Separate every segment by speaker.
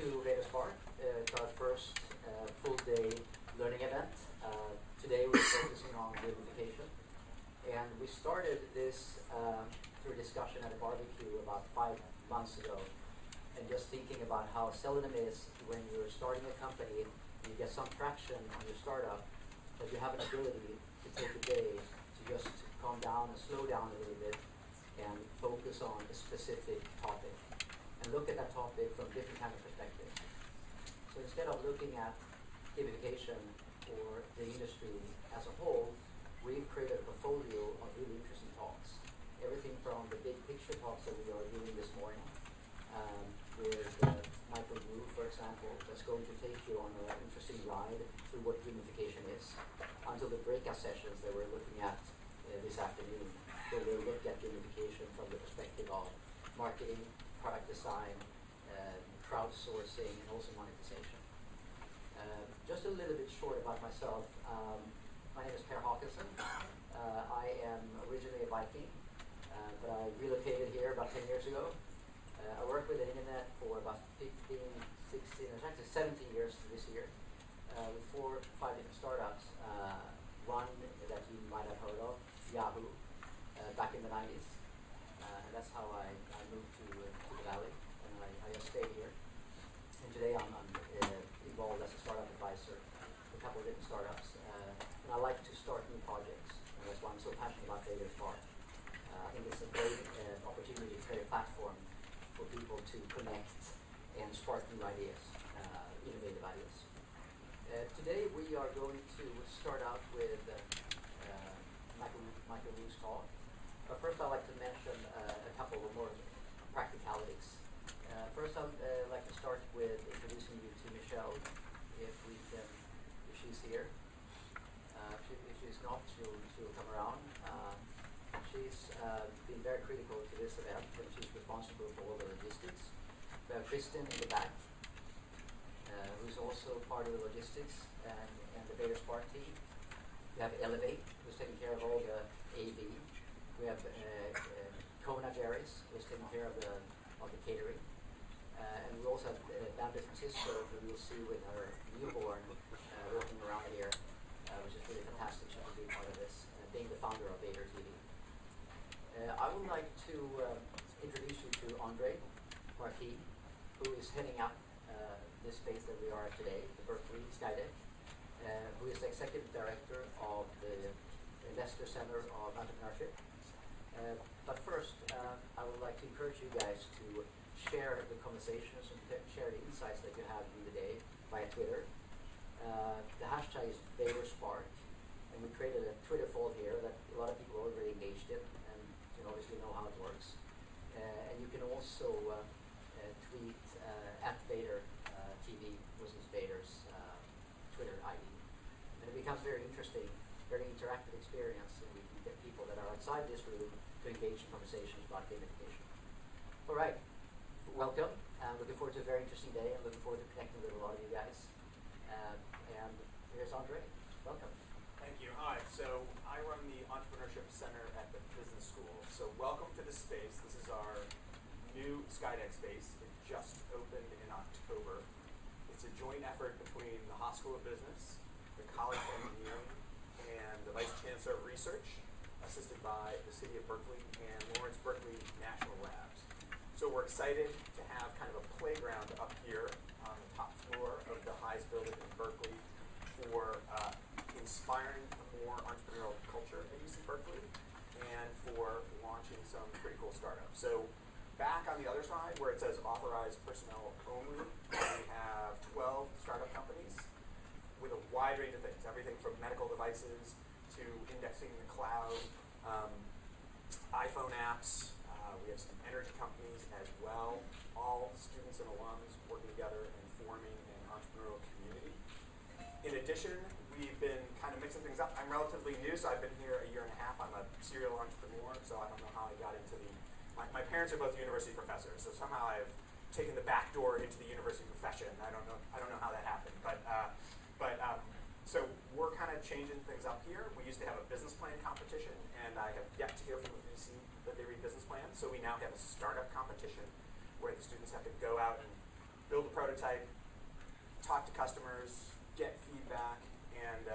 Speaker 1: to VatorSpark, to our first full day learning event. Today we're focusing on gamification. And we started this through a discussion at a barbecue about 5 months ago. And just thinking about how seldom it is when you're starting a company and you get some traction on your startup, that you have an ability to take a day to just calm down and slow down a little bit and focus on a specific topic and look at that topic from different kind of perspectives. So instead of looking at gamification or the industry as a whole, we've created a portfolio of really interesting talks. Everything from the big picture talks that we are doing this morning with Michael Wu, for example, that's going to take you on an interesting ride through what gamification is, until the breakout sessions that we're looking at this afternoon, where we'll look at gamification from the perspective of marketing, product design, crowdsourcing, and also monetization. Just a little bit short about myself. My name is Per Hawkinson. I am originally a Viking, but I relocated here about 10 years ago. I worked with the internet for about 15, 16, or actually 17 years this year, with 4 or 5 different startups. One that you might have heard of, Yahoo, back in the 90s. That's how I moved to the Valley, and I just stayed here. And today I'm involved as a startup advisor for a couple of different startups. And I like to start new projects, and that's why I'm so passionate about VatorSpark. I think it's a great opportunity to create a platform for people to connect and spark new ideas, innovative ideas. Today we are going to start out with Michael Wu's talk. But first I'd like to mention a couple of more practicalities. First I'd like to start with introducing you to Michelle, if she's here. If she's not, she'll come around. She's been very critical to this event, and she's responsible for all the logistics. We have Kristen in the back, who's also part of the logistics and the VatorSpark team. We have Elevate, who's taking care of all the AV. We have Kona Jerry's, who's taking care of the catering. And we also have Bambi Francisco, who you'll see with her newborn walking around here, which is really fantastic. She can be part of this, being the founder of Vator TV. I would like to introduce you to Andre Marquis, who is heading up this space that we are at today, the Berkeley Skydeck, who is the executive director of the Investor Center of Entrepreneurship. But first, I would like to encourage you guys to share the conversations and share the insights that you have in the day via Twitter. The hashtag is VatorSpark, and we created a Twitter fold here that a lot of people are already engaged in, and you obviously know how it works. And you can also tweet at Vator TV, which is Vator's Twitter ID. And it becomes very interesting, very interactive experience, and we can get people that are outside this room to engage in conversations about gamification. All right, welcome. I'm looking forward to a very interesting day. I'm looking forward to connecting with a lot of you guys. And here's Andre. Welcome.
Speaker 2: Thank you. Hi. So I run the Entrepreneurship Center at the Business School. So welcome to this space. This is our new Skydeck space. It just opened in October. It's a joint effort between the Haas School of Business, the College of Engineering, and the Vice Chancellor of Research, assisted by the City of Berkeley and Lawrence Berkeley National Labs. So we're excited to have kind of a playground up here on the top floor of the highest building in Berkeley for inspiring a more entrepreneurial culture at UC Berkeley and for launching some pretty cool startups. So back on the other side where it says authorized personnel only, we have 12 startup companies with a wide range of things, everything from medical devices to indexing in the cloud, iPhone apps. We have some energy companies as well, all students and alums working together and forming an entrepreneurial community. In addition, we've been kind of mixing things up. I'm relatively new, so I've been here a year and a half. I'm a serial entrepreneur, so I don't know how I got into my parents are both university professors, so somehow I've taken the back door into the university profession. I don't know how that happened, so we're kind of changing things up here. We used to have a business plan competition, and I have yet to hear from the VC that they read business plans. So we now have a startup competition where the students have to go out and build a prototype, talk to customers, get feedback, and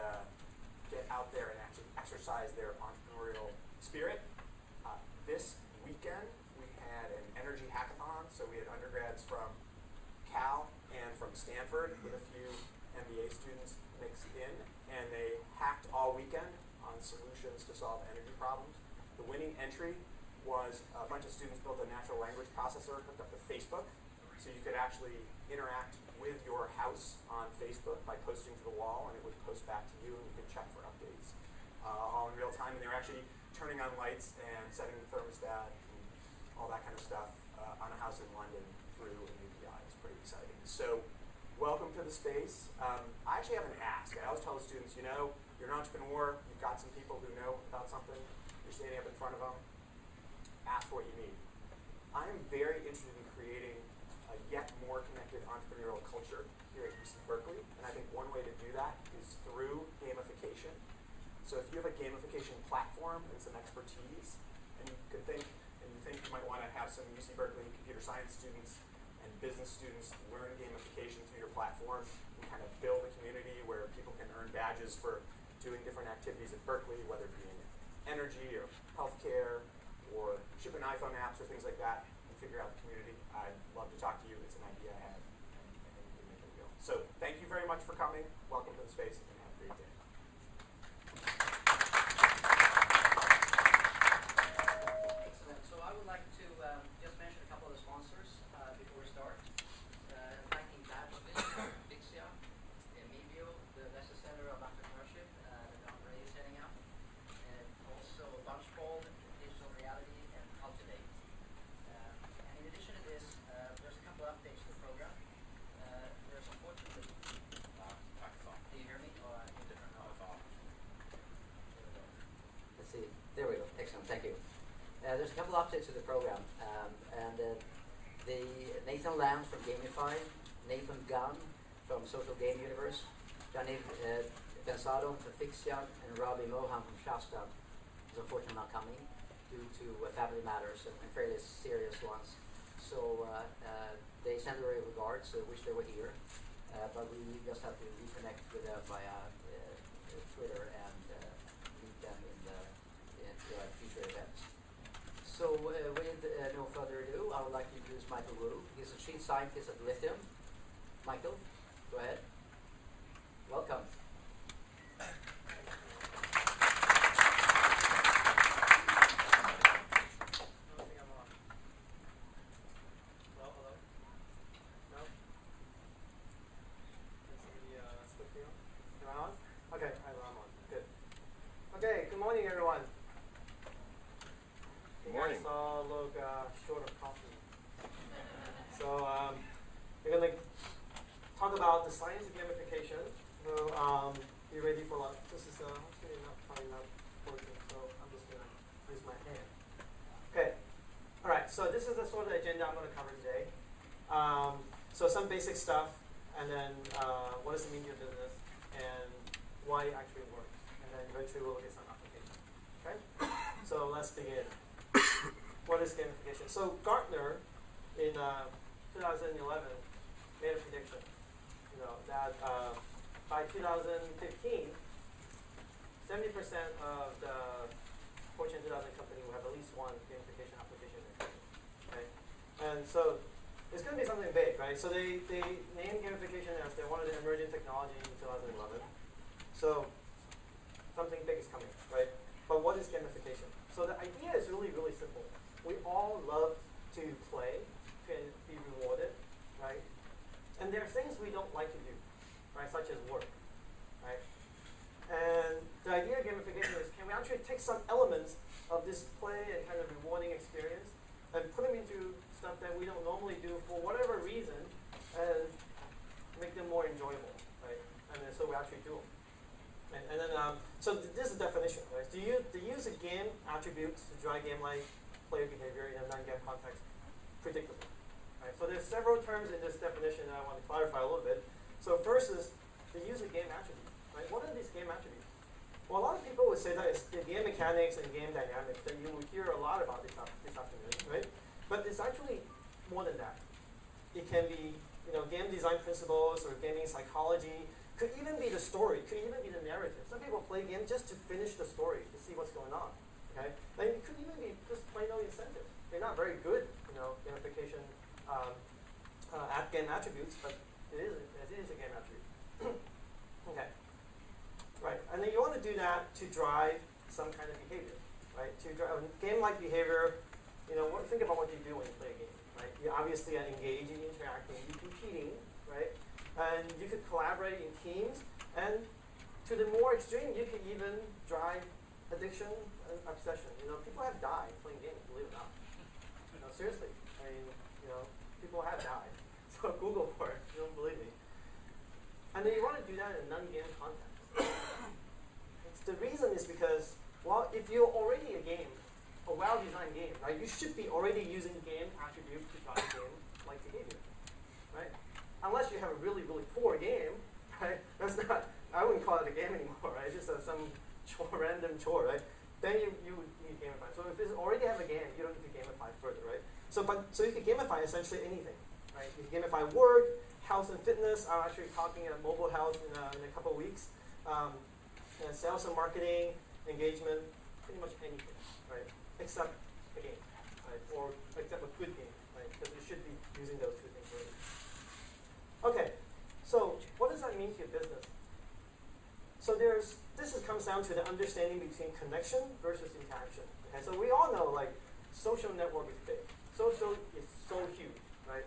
Speaker 2: get out there and actually exercise their entrepreneurial spirit. This weekend, we had an energy hackathon, so we had undergrads from Cal and from Stanford with a few MBA students mixed in, and they hacked all weekend on solutions to solve energy problems. The winning entry was a bunch of students built a natural language processor hooked up to Facebook, so you could actually interact with your house on Facebook by posting to the wall, and it would post back to you, and you could check for updates all in real time. And they were actually turning on lights and setting the thermostat and all that kind of stuff on a house in London through an API. It's pretty exciting. So welcome to the space. I actually have an ask. I always tell the students, you know, you're an entrepreneur, you've got some people who know about something, you're standing up in front of them, ask what you need. I am very interested in creating a yet more connected entrepreneurial culture here at UC Berkeley, and I think one way to do that is through gamification. So if you have a gamification platform and some expertise, and you think you might want to have some UC Berkeley computer science students and business students learn gamification through your platform and kind of build a community where people can earn badges for doing different activities at Berkeley, whether it be in energy or healthcare or shipping iPhone apps or things like that, and figure out the community. I'd love to talk to you. It's an idea I had, and I think we can make it real. So thank you very much for coming. Welcome to the space, and have a great day.
Speaker 1: Excellent. So I would like to just mention a couple of the sponsors before we start. Thanking Vixia, Emilio, the Lesser Center of Entrepreneurship that Andre is heading up, and also Bunchball, Digital Reality, and Cultivate. And in addition to this, there's a couple of updates to the program. There's unfortunately, do you hear me? Or I need to turn it off. Let's see. There we go. Excellent. Thank you. There's a couple of updates to the program, and the Nathan Lamb from Gamify, Nathan Gunn from Social Game Universe, Janiv Bensado from Fixia, and Robbie Mohan from Shasta is unfortunately not coming due to family matters and fairly serious ones. So they send their regards, wish they were here, but we just have to reconnect with them via Twitter and meet them in future events. So with no further ado, I would like to introduce Michael Wu. He's a chief scientist at Lithium. Michael, go ahead. Welcome.
Speaker 2: I don't think I'm on. Hello? No? Can somebody switch me on? Am I on? Okay, I'm on. Good. Okay, good morning, everyone. You guys all look short of coffee. So we're going to talk about the science of gamification. So be ready for lunch. This is actually probably not working, so I'm just going to use my hand. Okay. All right. So this is the sort of agenda I'm going to cover today. So some basic stuff, and then what does it mean to your business, and why it actually works, and then eventually we'll look at some application. Okay. So let's begin. What is gamification? So Gartner in 2011 made a prediction, that by 2015, 70% of the Fortune 2000 company will have at least one gamification application in it, right? And so it's going to be something big, right? So they named gamification as one of the emerging technology in 2011. So something big is coming, right? But what is gamification? So the idea is really, really simple. We all love to play, to be rewarded, right? And there are things we don't like to do, right? Such as work, right? And the idea of gamification is, can we actually take some elements of this play and kind of rewarding experience and put them into stuff that we don't normally do for whatever reason and make them more enjoyable, right? And then so we actually do them. And then, so this is the definition, right? To use a game attribute to drive game-like player behavior in a non-game context predictably, right? So there's several terms in this definition that I want to clarify a little bit. So first is to use a game attribute, right? What are these game attributes? Well, a lot of people would say that it's the game mechanics and game dynamics that you will hear a lot about this afternoon, right? But it's actually more than that. It can be,
Speaker 3: game design principles or gaming psychology. Could even be the story, could even be the narrative. Some people play games just to finish the story, to see what's going on. Okay? And it could even be just plain old incentive. They're not very good, gamification game attributes, but it is a game attribute. Okay. Right. And then you want to do that to drive some kind of behavior. Right? To drive game-like behavior, think about what you do when you play a game. Right? You obviously are engaging, interacting, you're competing, right? And you could collaborate in teams, and to the more extreme, you could even drive addiction and obsession. People have died playing games, believe it or not. Seriously. I mean, people have died. So Google for it, you don't believe me. And then you want to do that in a non-game context. The reason is because, well, if you're already a well-designed game, right, you should be already using game attributes to drive game-like behavior, right? Unless you have a really, really poor game, right? That's not, I wouldn't call it a game anymore, right? It's just some random chore, right? Then you would need gamify. So if you already have a game, you don't need to gamify further, right? So you can gamify essentially anything, right? You can gamify work, health and fitness. I'm actually talking about mobile health in a couple of weeks. Sales and marketing, engagement, pretty much anything, right? Except a game, right? Or except a good game, right? Because you should be using those two things already. Okay, so what does that mean to your business? So this comes down to the understanding between connection versus interaction. Okay, so we all know social network is big. Social is so huge, right?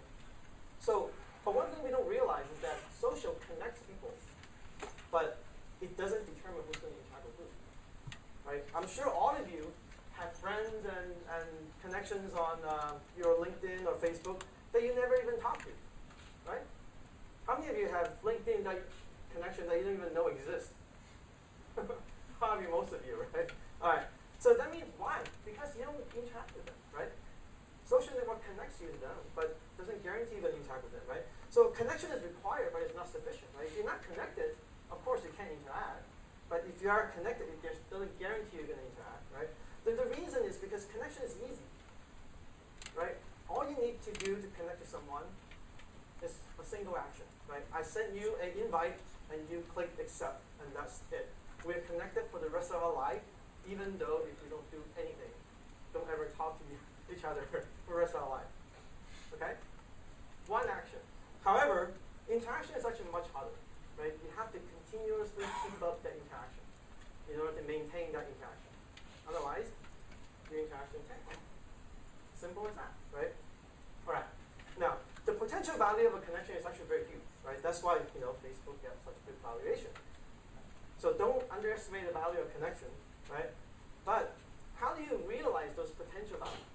Speaker 3: But one thing we don't realize is that social connects people, but it doesn't determine who's going to interact with who, right? I'm sure all of you have friends and connections on your LinkedIn or Facebook that you never even talk to, right? How many of you have LinkedIn connection that you don't even know exists? Probably most of you, right? All right. So that means why? Because you don't interact with them, right? Social network connects you to them, but doesn't guarantee that you interact with them, right? So connection is required, but it's not sufficient, right? If you're not connected, of course you can't interact. But if you are connected, it doesn't guarantee you're going to interact, right? The reason is because connection is easy, right? All you need to do to connect to someone is a single action, right? I sent you an invite, and you click accept, and that's it. We're connected for the rest of our life, even though if we don't do anything, don't ever talk to each other for the rest of our life. Okay? One action. However, interaction is actually much harder, right? You have to continuously keep up that interaction in order to maintain that interaction. Otherwise, your interaction can't. Simple as that, right? All right. Now, the potential value of a connection is actually very huge, right? That's why Facebook gets such good valuation. So don't underestimate the value of connection, right? But how do you realize those potential values?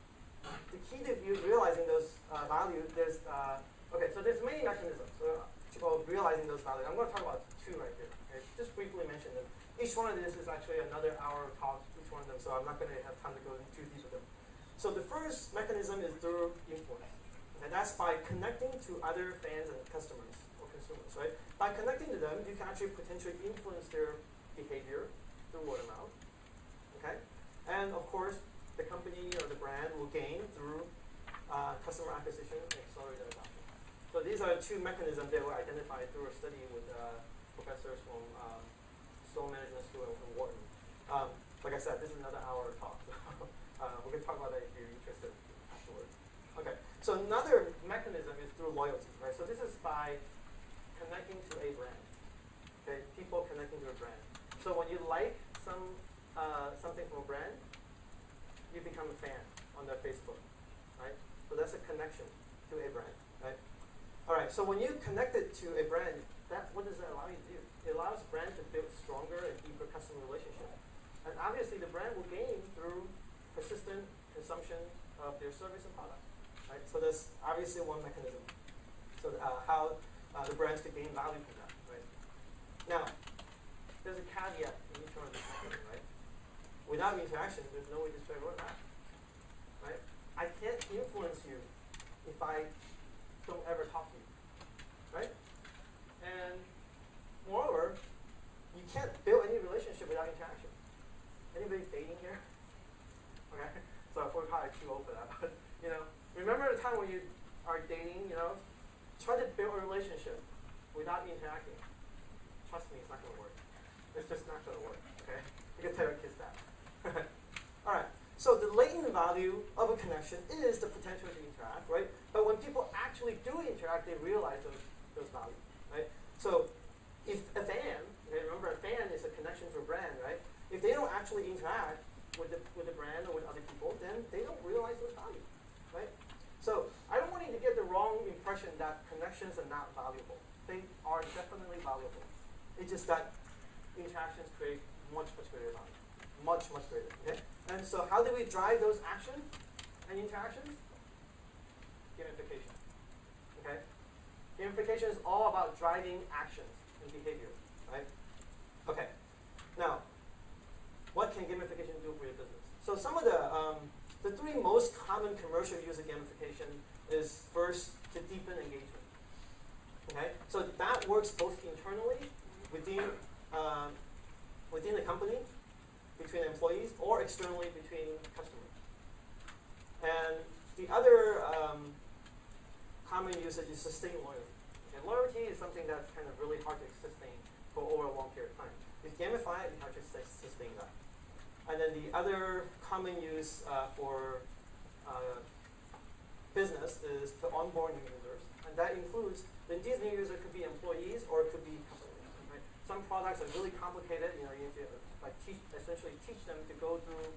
Speaker 3: The key to you realizing those values, there's many mechanisms for realizing those values. I'm going to talk about two right here. Okay? Just briefly mention them. Each one of these is actually another hour talk, each one of them, so I'm not going to have time to go into too deep with them. So the first mechanism is through influence. And that's by connecting to other fans and customers or consumers, right? By connecting to them, you can actually potentially influence their behavior through word of mouth, okay? And of course, the company or the brand will gain through customer acquisition and accelerated adoption. So these are two mechanisms that were identified through a study with professors from Store Management School and Wharton. Like I said, this is another hour talk, so we can talk about that if you're interested afterwards. Okay, so another mechanism is through loyalty, right? So this is by connecting to a brand. Okay, people connecting to a brand. So when you like something from a brand, you become a fan on their Facebook, right? So that's a connection to a brand, right? All right, so when you connect it to a brand, what does that allow you to do? It allows the brand to build stronger and deeper customer relationship. And obviously the brand will gain through persistent consumption of their service and product, right? So that's obviously one mechanism. So how the brands could gain value from that, right? Now, there's a caveat in each one of these mechanisms, right? Without interaction, there's no way to spread word of mouth, right? I can't influence you if I don't ever talk to you, right? And moreover, you can't build any relationship without interaction. Anybody dating here? Okay, so we're probably too old for that, but remember the time when you are dating, try to build a relationship without interacting. Trust me, it's not going to work. It's just not going to work. Okay, you can tell your kids that. All right. So the latent value of a connection is the potential to interact, right? But when people actually do interact, they realize those values, right? So if a fan, okay, remember a fan is a connection to a brand, right? If they don't actually interact with the brand or with other people, then they don't realize those values, right? So I don't want you to get the wrong impression that connections are not valuable. They are definitely valuable. It's just that interactions create much greater value. Much greater, okay? And so how do we drive those actions and interactions? Gamification, okay? Gamification is all about driving actions and behavior, right? Okay, now, what can gamification do for your business? So some of the three most common commercial use of gamification is first, to deepen engagement, okay? So that works both internally within the company, between employees, or externally between customers. And the other common usage is sustain loyalty. And loyalty is something that's kind of really hard to sustain for over a long period of time. If you gamify it, you have to sustain that. And then the other common use for business is to onboard new users. And that includes, then these new users could be employees or it could be customers. Right? Some products are really complicated. You need to essentially teach them to go through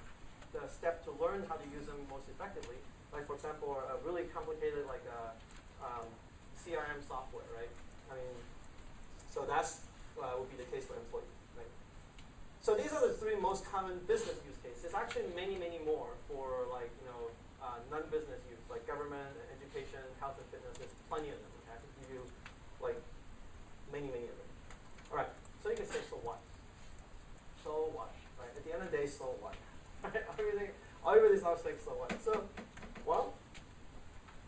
Speaker 3: the step to learn how to use them most effectively. Like for example, a really complicated CRM software, right? I mean, so that's would be the case for employees, right? So these are the three most common business use cases. There's actually many more for non-business use, like government, education, health and fitness. There's plenty of them. Okay? I can give you many of them. All right. So you can say, so what? So what? Right? At the end of the day, so what? Right? Everybody's always saying, so what? So, well,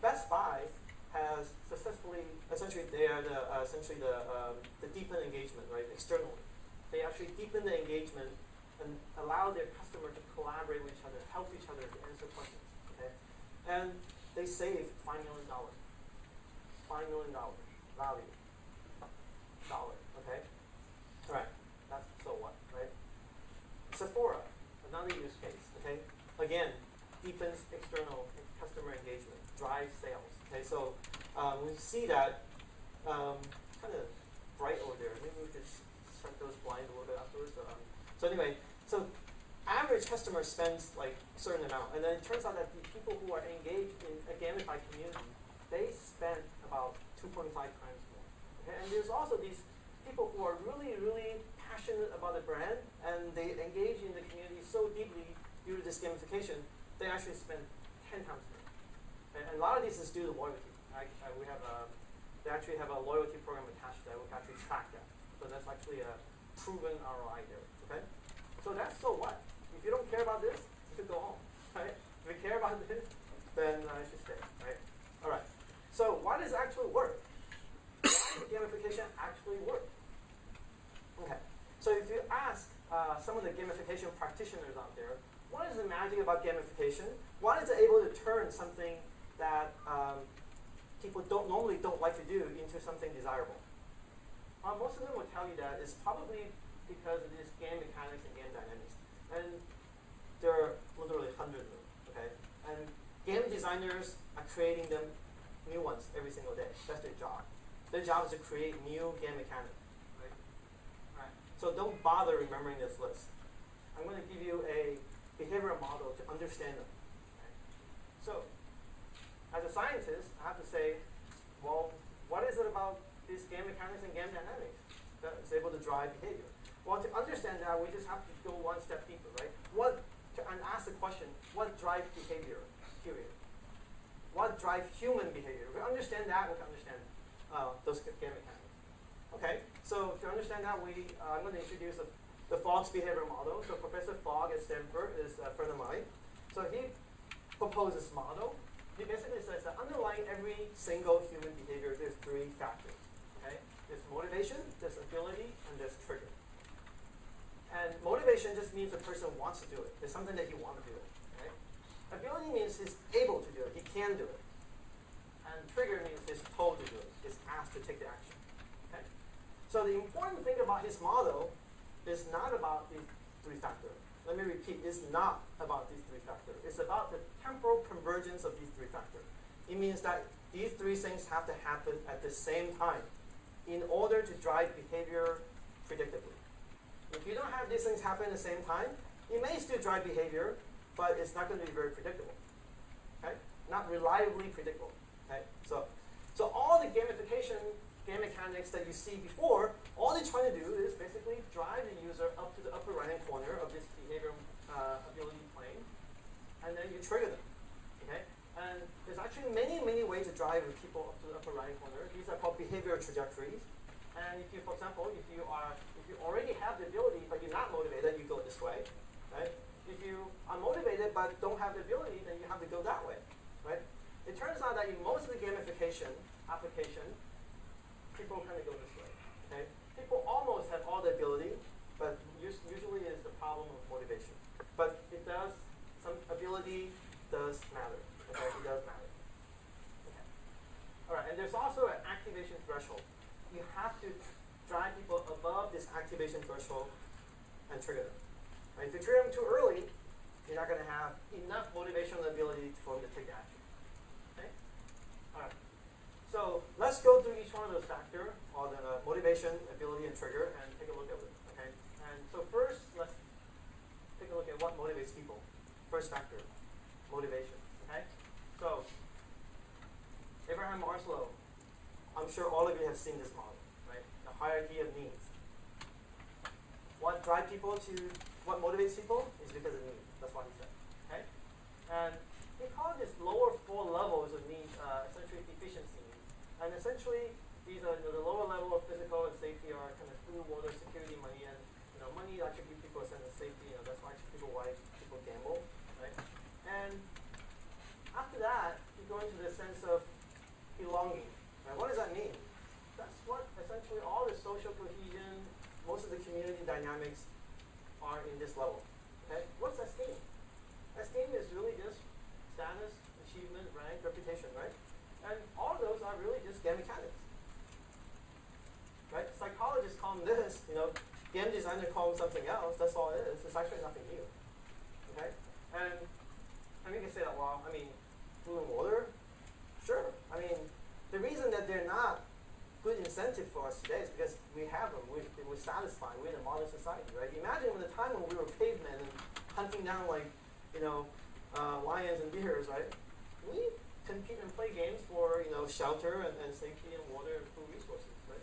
Speaker 3: Best Buy has successfully, essentially, they are the deepen engagement, right? Externally, they actually deepen the engagement and allow their customer to collaborate with each other, help each other to answer questions. Okay, and they save $5 million. $5 million value. Dollar. Okay. All right. That's so what, right? Sephora, another use case, okay? Again, deepens external customer engagement, drives sales, okay? So we see that kind of bright over there. Maybe we could shut those blinds a little bit afterwards. So anyway, so average customer spends like a certain amount, and then it turns out that the people who are engaged in a gamified community, they spend about 2.5 times more. Okay? And there's also these people who are really passionate about the brand, and they engage in the community so deeply due to this gamification, they actually spend 10 times more. And a lot of this is due to loyalty. They actually have a loyalty program attached to that. We can actually track that. So that's actually a proven ROI there. Okay. So that's so what. If you don't care about this, you could go home. Right. If you care about this, then you should stay. Right. All right. So why does it actually work? Why does gamification actually work? Okay, so if you ask some of the gamification practitioners out there, what is the magic about gamification? Why is it able to turn something that people normally don't like to do into something desirable? Most of them will tell you that it's probably because of these game mechanics and game dynamics. And there are literally hundreds of them, okay? And game designers are creating them new ones every single day. That's their job. Their job is to create new game mechanics. So don't bother remembering this list. I'm going to give you a behavioral model to understand them. Okay? So, as a scientist, I have to say, well, what is it about these game mechanics and game dynamics that is able to drive behavior? Well, to understand that, we just have to go one step deeper, right? And ask the question, what drives behavior, period? What drives human behavior? If we understand that, we can understand those game mechanics. Okay, so to understand that, I'm going to introduce the Fogg's behavior model. So Professor Fogg at Stanford is a friend of mine. So he proposed this model. He basically says that underlying every single human behavior, there's three factors. Okay, there's motivation, there's ability, and there's trigger. And motivation just means the person wants to do it. There's something that he wants to do. Okay? Ability means he's able to do it. He can do it. And trigger means he's told to do it. is asked to take the action. Okay? So the important thing about his model is not about these three factors. Let me repeat, it's not about these three factors. It's about the temporal convergence of these three factors. It means that these three things have to happen at the same time in order to drive behavior predictably. If you don't have these things happen at the same time, it may still drive behavior, but it's not going to be very predictable. Okay? Not reliably predictable. Okay? So all the gamification, game mechanics that you see before, all they're trying to do is basically drive the user up to the upper right-hand corner of this behavior ability plane, and then you trigger them. Okay? And there's actually many, many ways to drive people up to the upper right-hand corner. These are called behavior trajectories. And if you, for example, if you already have the ability but you're not motivated, you go this way. Right? If you are motivated but don't have the ability, then you have to go that way. Right? It turns out that in most of the gamification application, people kind of go this way. Okay? People almost have all the ability, but usually it's the problem of motivation. But it does, some ability does matter. Okay? It does matter. Okay. All right, and there's also an activation threshold. You have to drive people above this activation threshold and trigger them. Right? If you trigger them too early, you're not going to have enough motivational ability for them to take action. Okay? All right. So let's go through each one of those factors, or the motivation, ability, and trigger, and take a look at it. Okay? And so first, let's take a look at what motivates people. First factor, motivation. Okay? So Abraham Maslow, I'm sure all of you have seen this model, right? The hierarchy of needs. What drives people to, what motivates people is because of need. That's what he said. Okay? And he called this lower four levels of needs essentially deficiency needs. And essentially, these are the lower level of physical and safety are kind of food, water, security, money, and money actually gives people a sense of safety. That's why why people gamble, right? And after that, you go into the sense of belonging. Right? What does that mean? That's what essentially all the social cohesion, most of the community dynamics are in this level. Okay? What's esteem? Esteem is really just status, achievement, rank, reputation, right? And all of those are really just game mechanics. Right? Psychologists call them this, game designer call them something else, that's all it is. It's actually nothing new. Okay? And you can say that, well, food and water? Sure. The reason that they're not good incentive for us today is because we have them, we're satisfied, we're in a modern society, right? Imagine the time when we were cavemen and hunting down lions and bears, right? We compete and play games for, shelter and safety and water and food resources, right?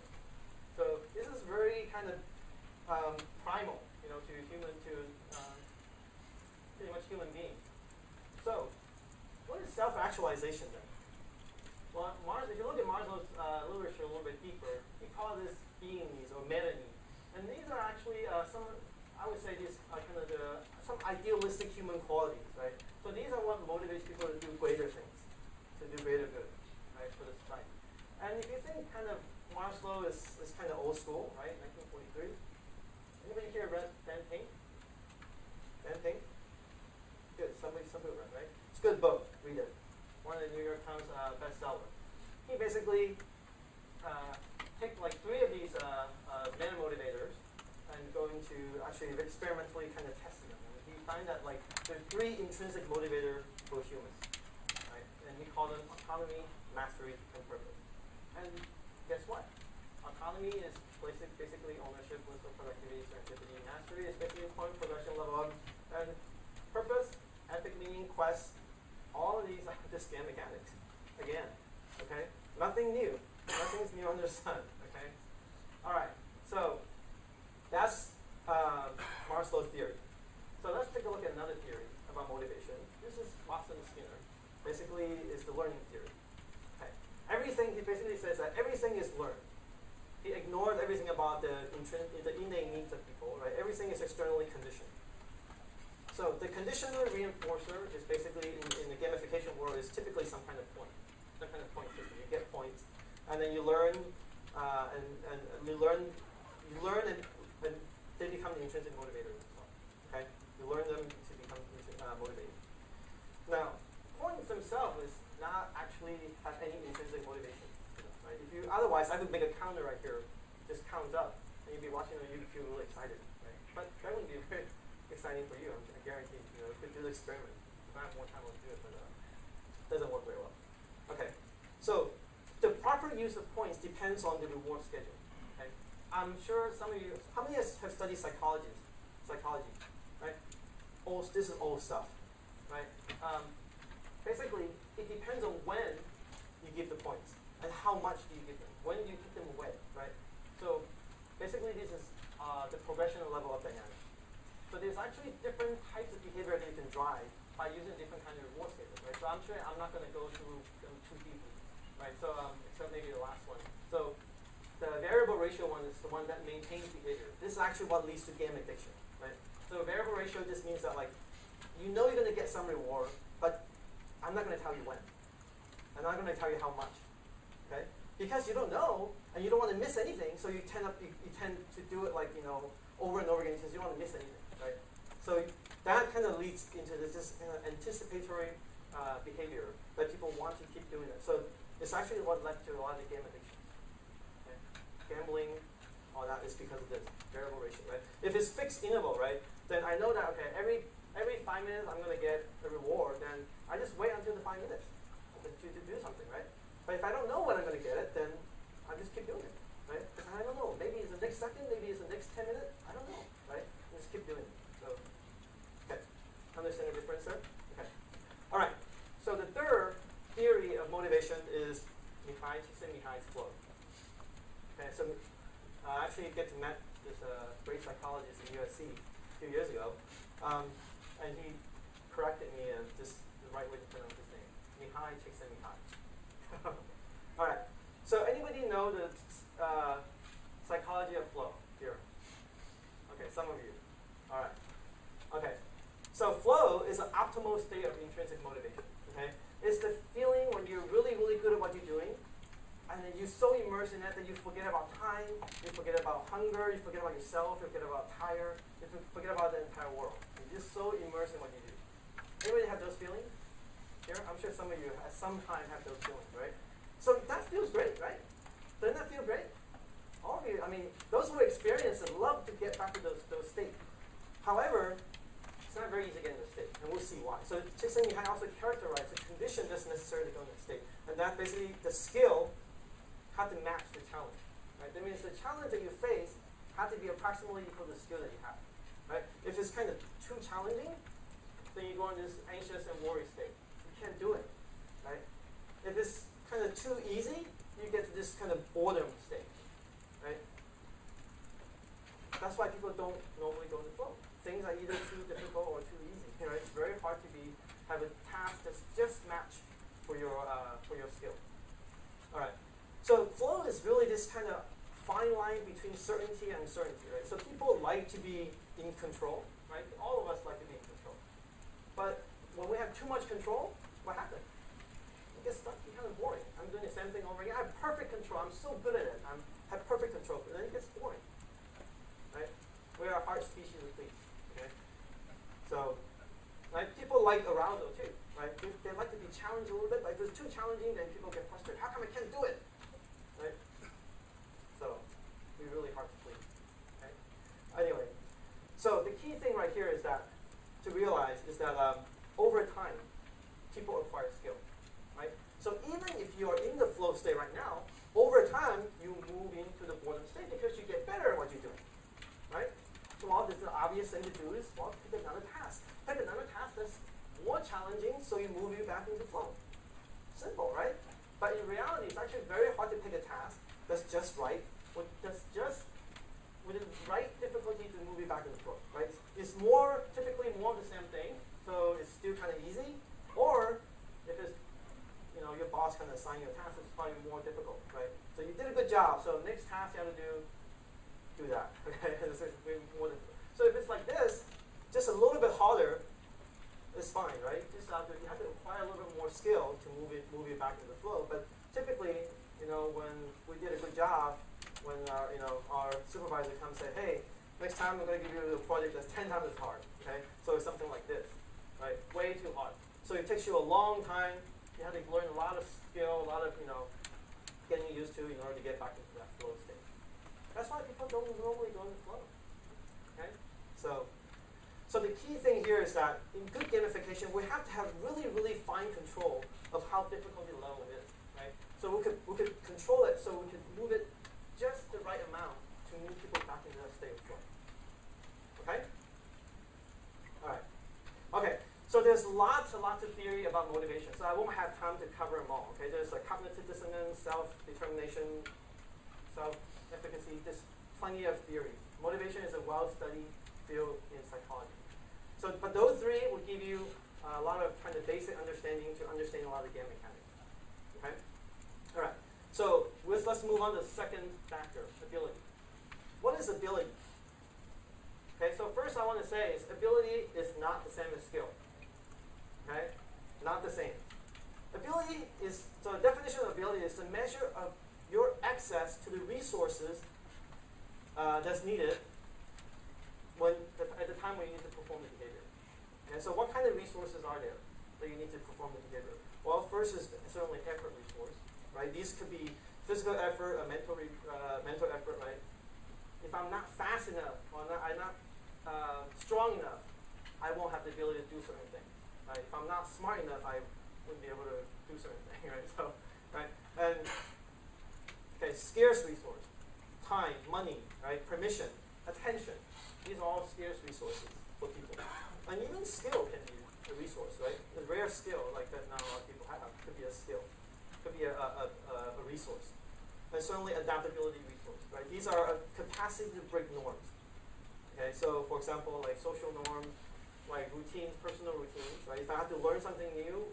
Speaker 3: So this is very kind of primal, to human, pretty much human beings. So what is self-actualization then? Well, if you look at Maslow's literature a little bit deeper, he calls this being needs or meta needs. And these are actually some, I would say these are kind of some idealistic human qualities, right? So these are what motivates people to do greater things, to do greater good, right, for the society. And if you think kind of Maslow is kind of old school, right, 1943. Anybody here read Dan Pink? Dan Pink? Good, somebody read, right? It's a good book, read it. One of the New York Times bestseller. He basically picked three of these meta motivators and going to actually experimentally kind of testing them. And he found that there are three intrinsic motivators for humans, right? And he called them autonomy, mastery, and purpose. And guess what? Autonomy is basically ownership, wisdom, productivity, serendipity. Mastery is basically point, progression, level up. And purpose, epic meaning, quest. All of these are just game mechanics. Again, okay? Nothing new. Nothing's new under the sun, okay? All right, so that's Maslow's theory. So let's take a look at another theory about motivation. This is Watson and Skinner. Basically, is the learning theory. Okay? He basically says that everything is learned. He ignored everything about the innate needs of people, right? Everything is externally conditioned. So the conditioner reinforcer is basically in the gamification world is typically some kind of point system. You get points, and then you learn, and they become the intrinsic motivators. Okay, you learn them to become motivated. Now, points themselves is not actually have any intrinsic motivation. Right? If you I could make a counter right here, just count up, and you'd be watching it, you'd feel really excited, right? But that wouldn't be very exciting for you. I guarantee. You could do the experiment. If I have more time, I'll do it, but it doesn't work very well. Okay, so the proper use of points depends on the reward schedule. Okay, I'm sure some of you, how many have studied psychology, right? This is old stuff, right? Basically, it depends on when you give the points and how much do you give them. When do you keep them away, right? So basically, this is the progression level of dynamics. So there's actually different types of behavior that you can drive by using different kinds of reward schedules, right? So I'm sure I'm not going to go through them too deeply, right? So except maybe the last one. So the variable ratio one is the one that maintains behavior. This is actually what leads to gamification, right? So variable ratio just means that like, you know you're going to get some reward, but I'm not going to tell you when. I'm not going to tell you how much, okay? Because you don't know, and you don't want to miss anything, so you tend to do it like, over and over again because you don't want to miss anything. Right? So that kind of leads into this anticipatory behavior that people want to keep doing it. So it's actually what led to a lot of the game addictions. Okay? Gambling, all that is because of this variable ratio, right? If it's fixed interval, right, then I know that, okay, every 5 minutes I'm going to get a reward, then I just wait until the 5 minutes to do something, right? But if I don't know when I'm going to get it, then I just keep doing it, right? Because I don't know. Maybe it's the next second, maybe it's the next 10 minutes. I don't know, right? Just keep doing it. So, okay. Understand the difference there? Okay. All right. So the third theory of motivation is Csikszentmihalyi's flow. Okay. So I actually get to meet this great psychologist in USC a few years ago, and he corrected me and just the right way to pronounce his name, Mihai Csikszentmihalyi. All right. So anybody know the psychology of flow here? Okay, some of you. All right. Okay. So flow is an optimal state of intrinsic motivation. Okay. It's the feeling when you're really, really good at what you're doing, and then you're so immersed in it that you forget about time, you forget about hunger, you forget about yourself, you forget about tired, you forget about the entire world. You're just so immersed in what you do. Anybody have those feelings? Here? I'm sure some of you at some time have those feelings, right? So that feels great, right? Doesn't that feel great? All of you, I mean, those who experience it love to get back to those states. However, it's not very easy to get in the state, and we'll see why. So Csikszentmihalyi also characterized the condition doesn't necessarily go in the state, and that basically the skill had to match the challenge. Right? That means the challenge that you face had to be approximately equal to the skill that you have. Right? If it's kind of too challenging, then you go in this anxious and worried state. You can't do it. Right? If it's kind of too easy, you get to this kind of boredom state. Right? That's why people don't normally go to flow. Things are either too difficult or too easy. Right? It's very hard to have a task that's just matched for your skill. All right. So flow is really this kind of fine line between certainty and uncertainty. Right? So people like to be in control. Right? All of us like to be in control. But when we have too much control, what happens? You get stuck. You're kind of boring. I'm doing the same thing over again. I have perfect control. I'm so good at it. I have perfect control. But then it gets boring. Right? We are a hard species of beasts. Okay? So, right? People like arousal too. Right? They like to be challenged a little bit, but if it's too challenging, then people get frustrated. How come I can't do it? Right? So, we're really hard to please. Okay? Anyway, so the key thing right here is that to realize is that over time, people acquire skill. Right? So even if you are in the flow state right now, over time you move into the boredom state because you get better at what you're doing. Right? So the obvious thing to do is pick another task. Pick another task that's more challenging, so you move you back into flow. Simple, right? But in reality, it's actually very hard to pick a task that's just right, with the right difficulty to move you back into flow. Right? It's typically more of the same thing, so it's still kind of easy. Or if it's your boss kind of assign you a task, it's probably more difficult, right? So you did a good job. So next task you have to do that. Okay. So if it's like this, just a little bit harder, it's fine, right? Just you have to acquire a little bit more skill to move it back into the flow. But typically, when we did a good job, when our supervisor comes and say, hey, next time I'm going to give you a project that's 10 times as hard. Okay. So it's something like this, right? Way too hard. So it takes you a long time. You have to learn a lot of skill, a lot of getting used to to in order to get back into that flow state. That's why people don't normally go into flow. Okay? So the key thing here is that in good gamification, we have to have really, really fine control of how difficulty level is, right? So we could control it, so we could move it just the right amount to move people back into that state of flow. Okay? All right. Okay. So there's lots and lots of theory about motivation. So I won't have time to cover them all. Okay. There's like cognitive dissonance, self-determination, self-efficacy. There's plenty of theory. Motivation is a well-studied field in psychology. So, but those three will give you a lot of kind of basic understanding to understand a lot of game mechanics. Okay. All right. So let's move on to the second factor, ability. What is ability? Okay. So first I want to say is ability is not the same as skill. Okay? Not the same. Ability is, so the definition of ability is the measure of your access to the resources that's needed at the time when you need to perform the behavior. And so what kind of resources are there that you need to perform the behavior? Well, first is certainly effort resource, right? These could be physical effort, mental effort, right? If I'm not fast enough or I'm not strong enough, I won't have the ability to do certain things. Right? If I'm not smart enough, I wouldn't be able to do certain things, right? So, right? And okay, scarce resource, time, money, right? Permission, attention. These are all scarce resources for people. And even skill can be a resource, right? A rare skill like that not a lot of people have could be a skill, could be a resource. And certainly adaptability resource, right? These are a capacity to break norms. Okay, so for example, like social norms, like routines, personal routines, right? If I have to learn something new,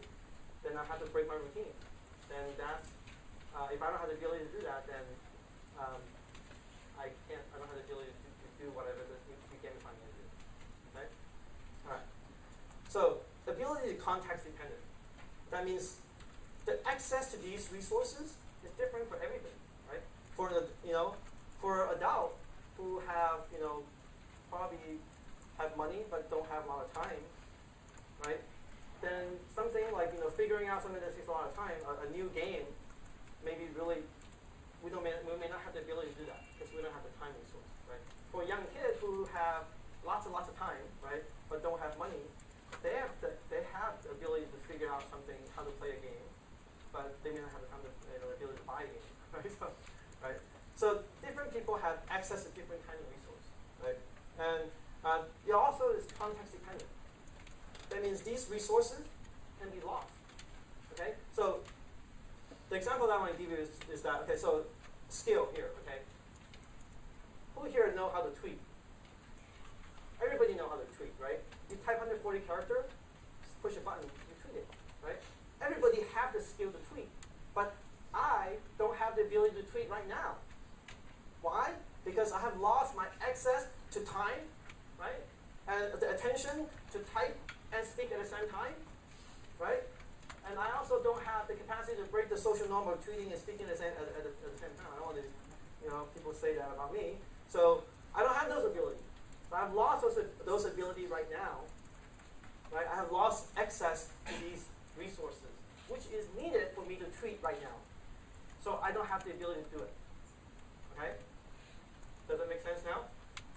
Speaker 3: then I have to break my routine. Then that's, if I don't have the ability to do that, then I don't have the ability to do whatever the gamifying is do. Okay? All right. So ability is context dependent. That means the access to these resources is different for everybody, right? For for an adult who have, probably have money but don't have a lot of time, right? Then something like figuring out something that takes a lot of time, a new game, maybe really we may not have the ability to do that because we don't have the time resource, right? For young kids who have lots and lots of time, right, but don't have money, they have the ability to figure out something, how to play a game, but they may not have the time to, the ability to buy a game, right? So different people have access to different kind of resource, right? And it also is context dependent. That means these resources can be lost. Okay? So the example that I want to give you is that, okay, so skill here, okay? Who here know how to tweet? Everybody know how to tweet, right? You type 140 characters, push a button, you tweet it, right? Everybody have the skill to tweet, but I don't have the ability to tweet right now. Why? Because I have lost my access to time, right? And the attention to type and speak at the same time, right? And I also don't have the capacity to break the social norm of tweeting and speaking at the same time. I don't want to, people say that about me. So I don't have those abilities. So I've lost those abilities right now, right? I have lost access to these resources, which is needed for me to tweet right now. So I don't have the ability to do it. Okay? Does that make sense now?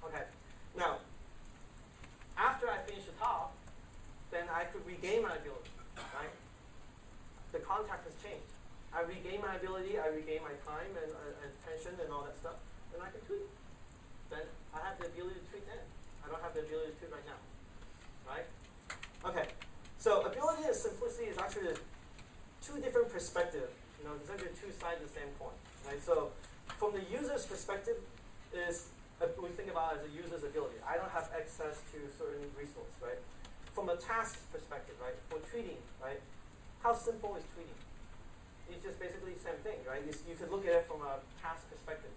Speaker 3: Okay. Now, after I finish the talk, then I could regain my ability, right? The context has changed. I regain my ability, I regain my time and attention and all that stuff, then I can tweet. Then I have the ability to tweet then. I don't have the ability to tweet right now, right? Okay, so ability and simplicity is actually two different perspectives. It's actually two sides of the same coin, right? So from the user's perspective, we think about it as a user's ability. I don't have access to certain resource, right? From a task perspective, right? For tweeting, right? How simple is tweeting? It's just basically the same thing, right? You could look at it from a task perspective.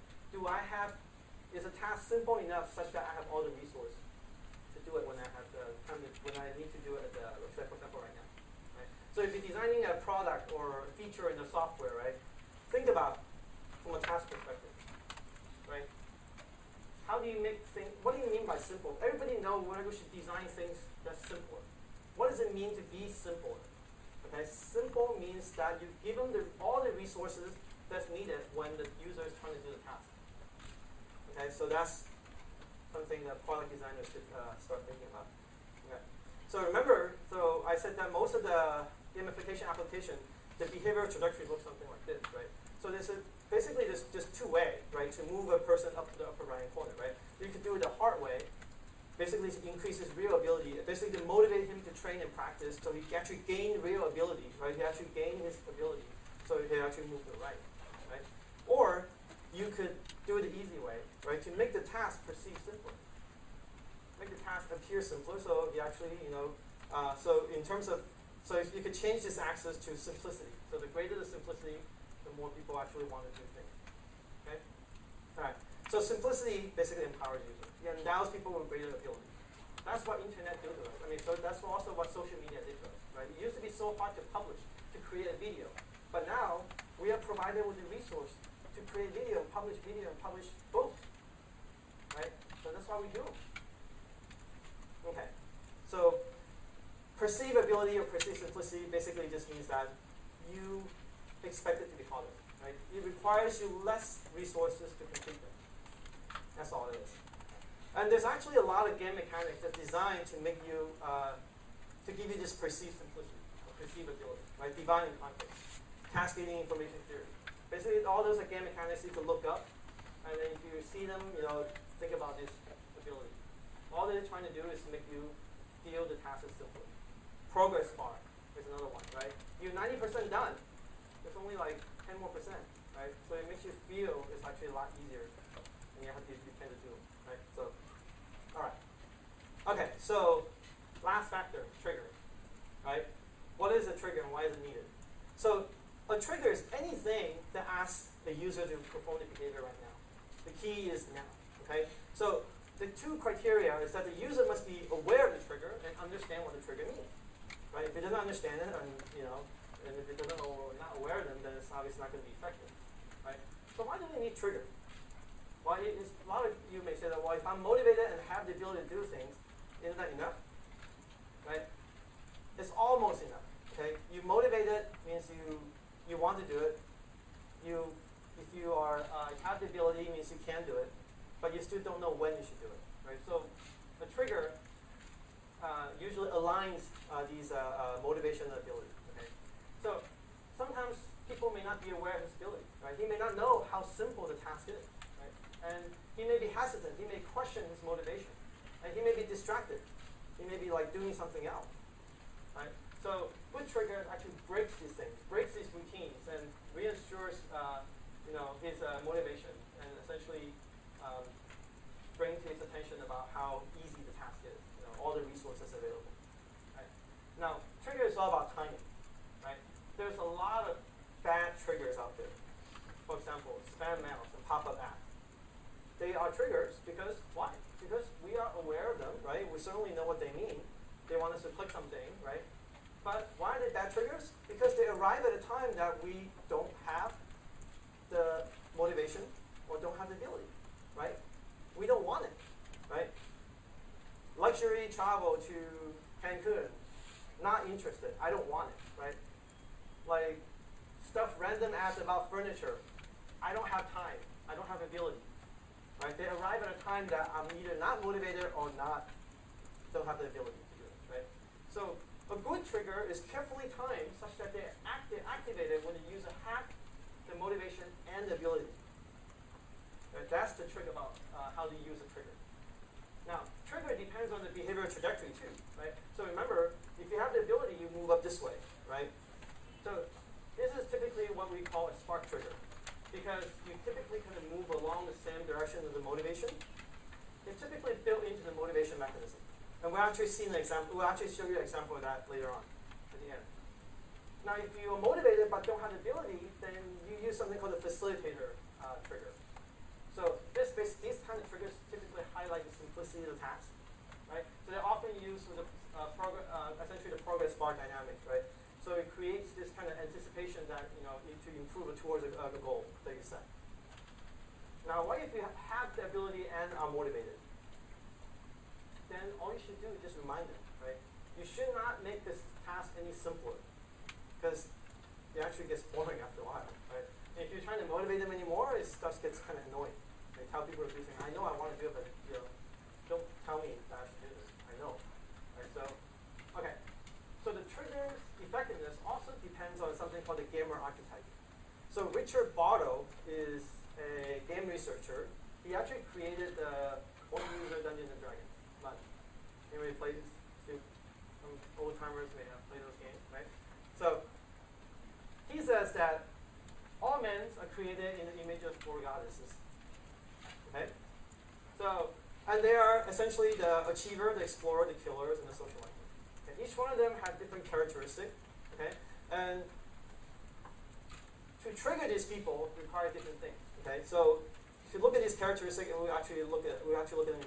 Speaker 3: Is a task simple enough such that I have all the resources to do it when I have the time when I need to do it for example, right now, right? So if you're designing a product or a feature in the software, right? Think about from a task perspective, right? How do you make things? What do you mean by simple? Everybody knows when we should design things that's simpler. What does it mean to be simpler? Okay, simple means that you give them all the resources that's needed when the user is trying to do the task. Okay, so that's something that product designers should start thinking about. Okay. So remember, so I said that most of the gamification application, the behavioral trajectory looks something like this, right? So basically there's just two ways, right, to move a person up to the upper right hand corner, right? You could do it the hard way, basically to increase his real ability, basically to motivate him to train and practice so he can actually gain real ability, right? He actually gain his ability so he can actually move to the right, right? Or you could do it the easy way, right, to make the task perceive simpler. Make the task appear simpler so you actually, so in terms of, so if you could change this axis to simplicity. So the greater the simplicity, the more people actually want to do things. Okay? Alright. So simplicity basically empowers users. It endows people with greater ability. That's what internet did to us. I mean, so that's also what social media did to us. Right? It used to be so hard to publish, to create a video. But now we are provided with the resource to create video, and publish both. Right? So that's what we do. Okay. So perceive ability or perceive simplicity basically just means that you expect it to be harder. Right? It requires you less resources to complete them. That's all it is. And there's actually a lot of game mechanics that's designed to make you, to give you this perceived simplicity, or perceived ability, right? Dividing context, cascading information theory. Basically, all those are game mechanics you can look up, and then if you see them, think about this ability. All they're trying to do is make you feel the task is simpler. Progress bar is another one, right? You're 90% done. There's only like 10 more percent, right? So it makes you feel it's actually a lot easier than you tend to do, right? So, all right. Okay, so last factor, trigger, right? What is a trigger and why is it needed? So a trigger is anything that asks the user to perform the behavior right now. The key is now, okay? So the two criteria is that the user must be aware of the trigger and understand what the trigger means, right? If it doesn't understand it, and and if it doesn't know or not aware of them, then it's obviously not going to be effective, right? So why do we need trigger? Well, a lot of you may say that, well, if I'm motivated and have the ability to do things, isn't that enough? Right? It's almost enough. Okay? You motivated means you want to do it. If you have the ability means you can do it, but you still don't know when you should do it. Right? So a trigger usually aligns these motivation and ability. Okay? So sometimes people may not be aware of his ability. Right? He may not know how simple the task is. Right? And he may be hesitant. He may question his motivation. And he may be distracted. He may be like doing something else. Right? So good trigger actually breaks these things, breaks these routines, and reassures his motivation, and essentially brings his attention about how easy the task is. All the resources available. Right? Now, trigger is all about timing. Right? There's a lot of bad triggers out there. For example, spam mails and pop-up apps. They are triggers because why? Because we are aware of them, right? We certainly know what they mean. They want us to click something, right? But why are they bad triggers? Because they arrive at a time that we don't have the motivation or don't have the ability, right? We don't want it, right? Luxury travel to Cancun, not interested. I don't want it, right? Like stuff random ads about furniture. I don't have time. I don't have ability. Right? They arrive at a time that I'm either not motivated or don't have the ability to do it. Right? So a good trigger is carefully timed such that they're activated when the user has the motivation and the ability. Right? That's the trick about how to use a trigger. Now, trigger depends on the behavioral trajectory too. Right? So remember, if you have the ability, you move up this way. Right? So this is typically what we call a spark trigger. Because you typically kind of move along the same direction as the motivation. It's typically built into the motivation mechanism. And we'll actually see an example. We'll actually show you an example of that later on at the end. Now, if you are motivated but don't have the ability, then you use something called a facilitator trigger. So these kind of triggers typically highlight the simplicity of the task, right? So they're often used with essentially the progress bar dynamic, right? So it creates this kind of anticipation that to improve towards the goal that you set. Now, what if you have the ability and are motivated? Then all you should do is just remind them, right? You should not make this task any simpler, because it actually gets boring after a while, right? And if you're trying to gamer archetype. So Richard Bardo is a game researcher. He actually created the One User Dungeons and Dragons. But anybody plays this? Some old timers may have played those games, right? So he says that all men are created in the image of four goddesses. Okay? So, and they are essentially the achiever, the explorer, the killers, and the socializer. And each one of them have different characteristics. Okay? And to trigger these people require different things. Okay? So if you look at these characteristics, and we actually look at them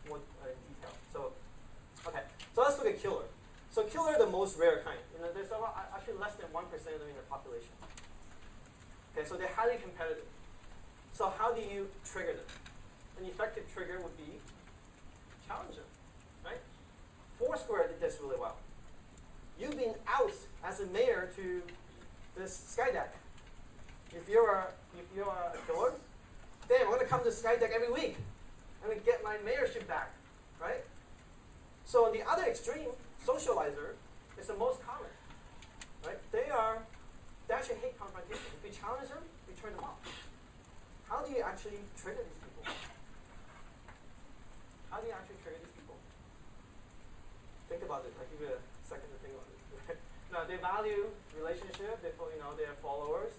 Speaker 3: more in detail. So, okay. So let's look at killer. So killer are the most rare kind. There's actually less than 1% of them in the population. Okay, so they're highly competitive. So how do you trigger them? An effective trigger would be challenge them, right? Foursquare did this really well. You've been out as a mayor to this sky deck. If you're a killer, damn, I'm going to come to sky deck every week. I'm going to get my mayorship back, right? So on the other extreme, socializer is the most common, right? They actually hate confrontation. If you challenge them, you turn them off. How do you actually trigger these people? How do you actually trigger these people? Think about it. I'll give you a second to think about it. Now, they value relationship. They're followers.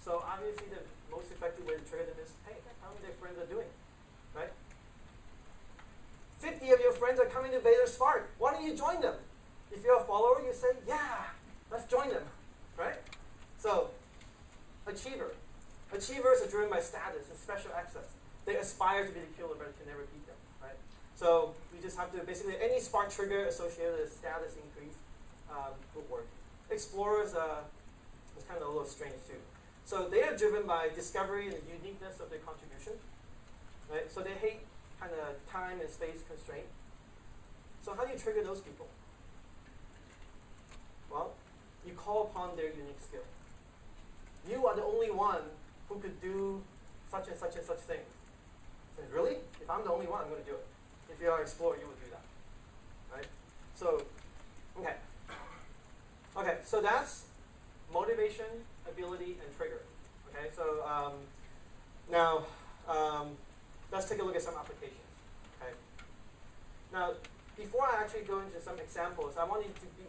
Speaker 3: So obviously, the most effective way to trigger them is, hey, how many of their friends are doing, right? 50 of your friends are coming to VatorSpark. Why don't you join them? If you're a follower, you say, yeah, let's join them, right? So, achiever. Achievers are driven by status and special access. They aspire to be the killer, but can never beat them, right? So, we just have to basically, any spark trigger associated with status increase would work. Explorers is kind of a little strange too. So, they are driven by discovery and the uniqueness of their contribution, right? So, they hate kind of time and space constraint. So, how do you trigger those people? Well, you call upon their unique skill. You are the only one who could do such and such and such thing. So, really? If I'm the only one, I'm going to do it. If you're an explorer, you would do that. Right? So, okay. Okay, so that's motivation, ability, and trigger. Okay, so now let's take a look at some applications. Okay. Now, before I actually go into some examples, I want you to be,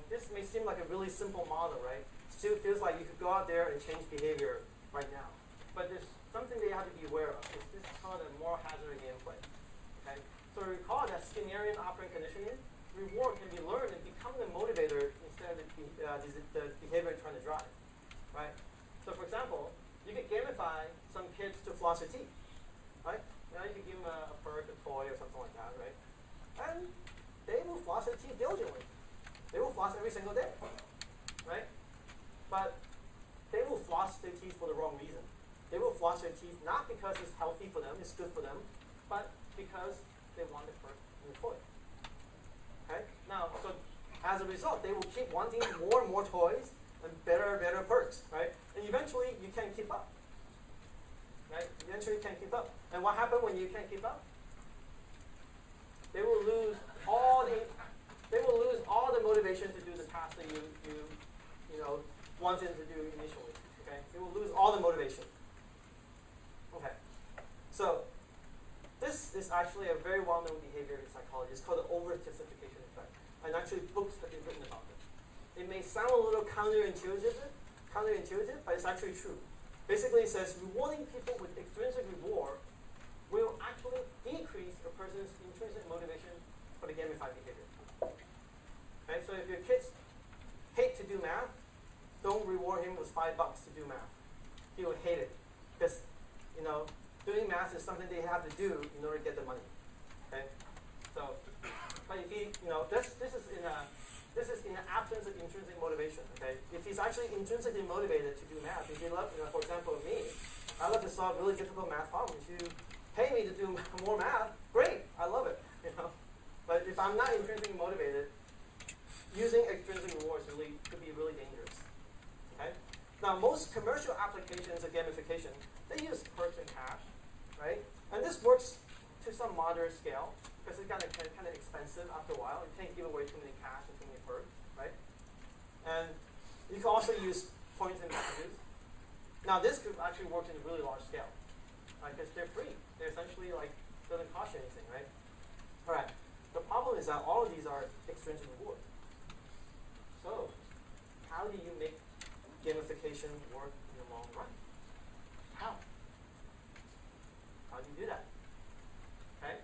Speaker 3: this may seem like a really simple model, right? Still feels like you could go out there and change behavior right now. But there's something that you have to be aware of. This is called a moral hazard gameplay. Okay? So recall that Skinnerian operant conditioning, reward can be learned and become the motivator instead of the behavior you're trying to drive. Right? So for example, you could gamify some kids to floss their teeth. Right? Now you could give them a perk, a toy, or something like that, right? And they will floss their teeth diligently. They will floss every single day. Right? But they will floss their teeth for the wrong reason. They will floss their teeth not because it's healthy for them, it's good for them, but because they want the perk and the toy. Okay? Now, so as a result, they will keep wanting more and more toys and better and better perks, right? And eventually, you can't keep up. Right? Eventually, you can't keep up. And what happens when you can't keep up? They will lose all the motivation to do the task that you wanted to do initially. Okay? They will lose all the motivation. Okay. So this is actually a very well-known behavior in psychology. It's called the over-anticipation effect. And actually books have been written about this. It may sound a little counterintuitive, but it's actually true. Basically, it says rewarding people with extrinsic reward will actually decrease a person's intrinsic motivation for the gamified behavior. Okay, so if your kids hate to do math, don't reward him with $5 to do math. He will hate it because doing math is something they have to do in order to get the money. Okay, so but if he this is in the absence of intrinsic motivation. Okay, if he's actually intrinsically motivated to do math, if he loves, for example, me, I love to solve really difficult math problems. If you pay me to do more math, great, I love it. But if I'm not intrinsically motivated, using extrinsic rewards could be really dangerous. Okay? Now, most commercial applications of gamification, they use perks and cash, right? And this works to some moderate scale because it's kind of expensive after a while. You can't give away too many cash and too many perks, right? And you can also use points and values. Now this could actually work in a really large scale, right? Because they're free. They're essentially like doesn't cost you anything, right? All right. The problem is that all of these are extrinsic rewards. So how do you make gamification work in the long run? How? How do you do that? Okay.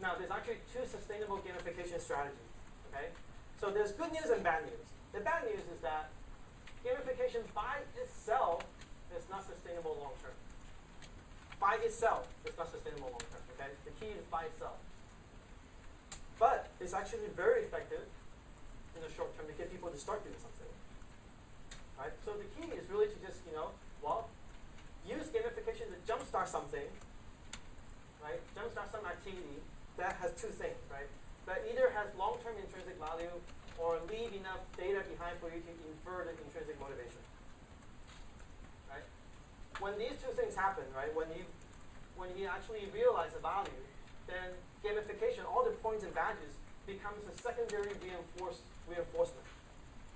Speaker 3: Now there's actually two sustainable gamification strategies. Okay. So there's good news and bad news. The bad news is that gamification by itself is not sustainable long term. By itself, it's not sustainable long term. Okay, the key is by itself. But it's actually very effective in the short term to get people to start doing something. Right. So the key is really to just use gamification to jumpstart something. Right. Jumpstart some activity that has two things. Right. That either has long-term intrinsic value or leave enough data behind for you to infer the intrinsic motivation. Right? When these two things happen, right, when you actually realize the value, then gamification, all the points and badges, becomes a secondary reinforcement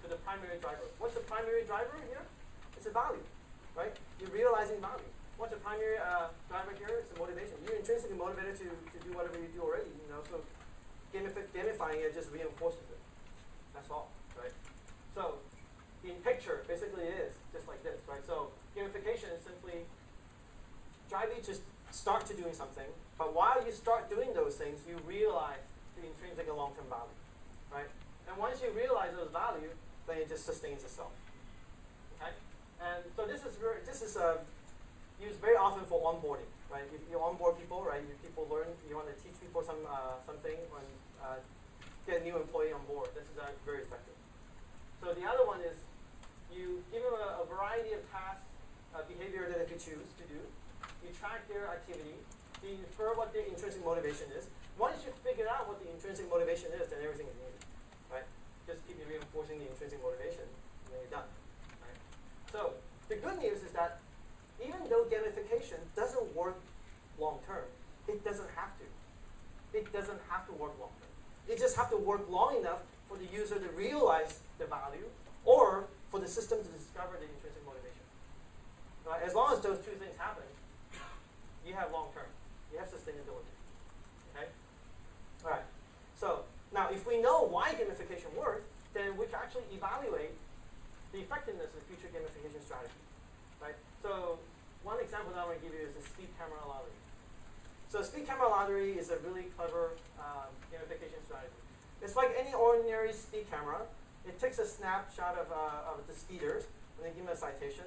Speaker 3: to the primary driver. What's the primary driver here? It's a value, right? You're realizing value. What's the primary driver here? It's the motivation. You're intrinsically motivated to do whatever you do already, so gamifying it just reinforces it. That's all, right? So, in picture, basically it is just like this, right? So, gamification is simply driving you to start to doing something, but while you start doing those things, you realize the intrinsic and long-term value, right? And once you realize those value, then it just sustains itself, okay? And so this is used very often for onboarding, right? If you onboard people, right? People learn. You want to teach people something when get a new employee on board. This is very effective. So the other one is you give them a variety of tasks, behavior that they could choose to do. You track their activity. You infer what their intrinsic motivation is. Once you figure out what the intrinsic motivation is, then everything is easy, right? Just keep reinforcing the intrinsic motivation, and then you're done, right? So the good news is that even though gamification doesn't work long term, it doesn't have to. It doesn't have to work long term. It just have to work long enough for the user to realize the value, or for the system to discover the intrinsic motivation. Right? As long as those two things happen, you have long term. You have sustainability. Okay? All right. So now, if we know why gamification works, then we can actually evaluate the effectiveness of future gamification strategy. Right? So one example that I want to give you is the speed camera lottery. So speed camera lottery is a really clever gamification strategy. It's like any ordinary speed camera. It takes a snapshot of the speeders, and they give them a citation,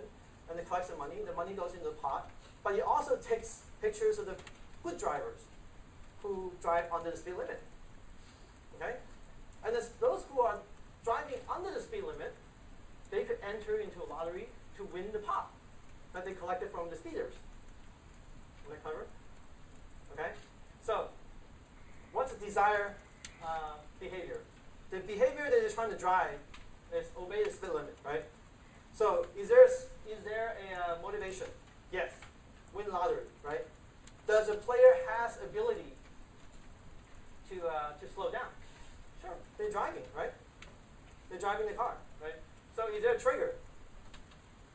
Speaker 3: and it collects the money. The money goes into the pot. But it also takes pictures of the good drivers who drive under the speed limit. Okay? And those who are driving under the speed limit, they could enter into a lottery to win the pot that they collected from the speeders. Isn't that clever? Okay? So, what's the desired behavior? The behavior that you're trying to drive is obey the speed limit, right? So, is there a motivation? Yes. Win lottery, right? Does a player has ability to slow down? Sure. They're driving, right? They're driving the car, right? So, is there a trigger?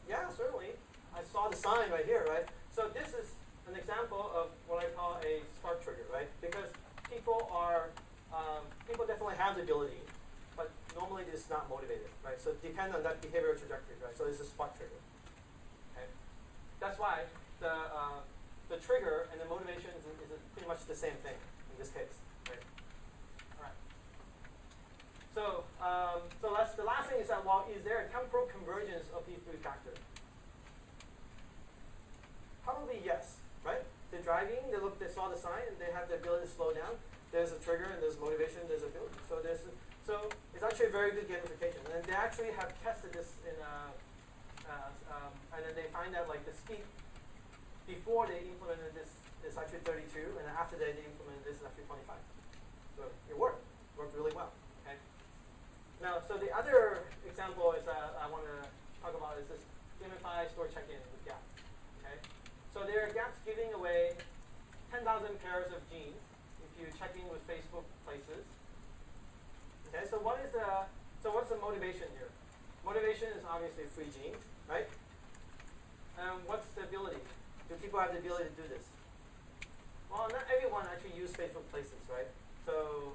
Speaker 3: Yeah, certainly. I saw the sign right here, right? So this is an example of what I call a spark trigger, right? Because people definitely have the ability, but normally it's not motivated, right? So it depends on that behavioral trajectory, right? So it's a spark trigger. Okay, that's why the trigger and the motivation is pretty much the same thing in this case, right? All right. So that's the last thing is that is there a temporal convergence of these three factors? Probably yes, right? They're driving, they saw the sign, and they have the ability to slow down. There's a trigger, and there's motivation, there's ability. So it's actually a very good gamification. And they actually have tested this in, and then they find out like the speed before they implemented this is actually 32, and then after they implemented this is actually 25. So it worked really well. Okay. Now, so the other example is I want to talk about is this gamify store check-in with Gap. Okay. So there are Gap's giving away 10,000 pairs of jeans if you check in with Facebook Places. Okay, so what's the motivation here? Motivation is obviously a free gene, right? And what's the ability? Do people have the ability to do this? Well, not everyone actually use Facebook Places, right? So,